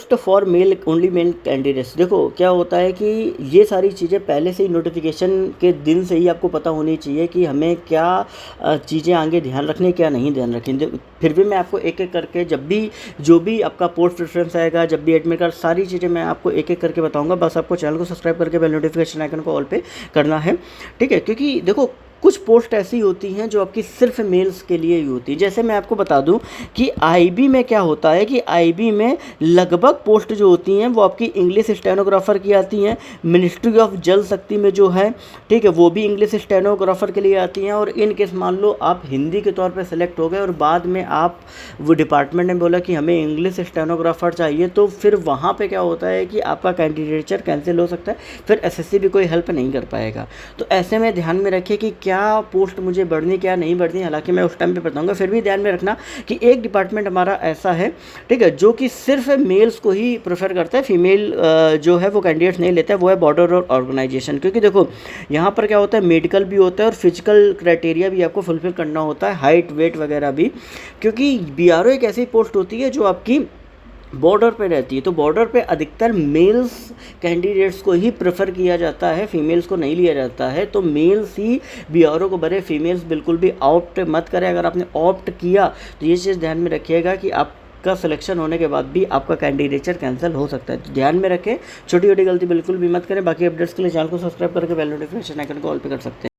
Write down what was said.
Post for male only male candidates. देखो क्या होता है कि ये सारी चीज़ें पहले से ही नोटिफिकेशन के दिन से ही आपको पता होनी चाहिए कि हमें क्या चीज़ें आगे ध्यान रखनी क्या नहीं ध्यान रखनी। फिर भी मैं आपको एक एक करके जब भी जो भी आपका पोस्ट प्रेफरेंस आएगा, जब भी एडमिट कार्ड, सारी चीज़ें मैं आपको एक एक करके बताऊंगा। बस आपको चैनल को सब्सक्राइब करके बेल नोटिफिकेशन आइकन को ऑल पे करना है, ठीक है। क्योंकि देखो कुछ पोस्ट ऐसी होती हैं जो आपकी सिर्फ मेल्स के लिए ही होती है। जैसे मैं आपको बता दूं कि आईबी में क्या होता है कि आईबी में लगभग पोस्ट जो होती हैं वो आपकी इंग्लिश स्टेनोग्राफर की आती हैं। मिनिस्ट्री ऑफ जल शक्ति में जो है, ठीक है, वो भी इंग्लिश स्टेनोग्राफर के लिए आती हैं। और इन केस मान लो आप हिंदी के तौर पर सेलेक्ट हो गए और बाद में आप वो डिपार्टमेंट ने बोला कि हमें इंग्लिश स्टेनोग्राफर चाहिए, तो फिर वहाँ पर क्या होता है कि आपका कैंडिडेचर कैंसिल हो सकता है, फिर एसएससी भी कोई हेल्प नहीं कर पाएगा। तो ऐसे में ध्यान में रखिए कि क्या पोस्ट मुझे बढ़नी क्या नहीं बढ़नी। हालांकि मैं उस टाइम पे बताऊंगा, फिर भी ध्यान में रखना कि एक डिपार्टमेंट हमारा ऐसा है, ठीक है, जो कि सिर्फ मेल्स को ही प्रेफर करता है, फीमेल जो है वो कैंडिडेट्स नहीं लेता है। वो है बॉर्डर और ऑर्गेनाइजेशन। क्योंकि देखो यहाँ पर क्या होता है, मेडिकल भी होता है और फिजिकल क्राइटेरिया भी आपको फुलफिल करना होता है, हाइट वेट वगैरह भी। क्योंकि बीआरओ एक ऐसी पोस्ट होती है जो आपकी बॉर्डर पे रहती है। तो बॉर्डर पे अधिकतर मेल्स कैंडिडेट्स को ही प्रेफर किया जाता है, फीमेल्स को नहीं लिया जाता है। तो मेल्स ही बीआरओ को भरे, फीमेल्स बिल्कुल भी ऑप्ट मत करें। अगर आपने ऑप्ट किया तो ये चीज़ ध्यान में रखिएगा कि आपका सिलेक्शन होने के बाद भी आपका कैंडिडेचर कैंसिल हो सकता है। तो ध्यान में रखें, छोटी छोटी गलती बिल्कुल भी मत करें। बाकी अपडेट्स के लिए चैनल को सब्सक्राइब करके बेल नोटिफिकेशन आइकन को ऑल पे कर सकते हैं।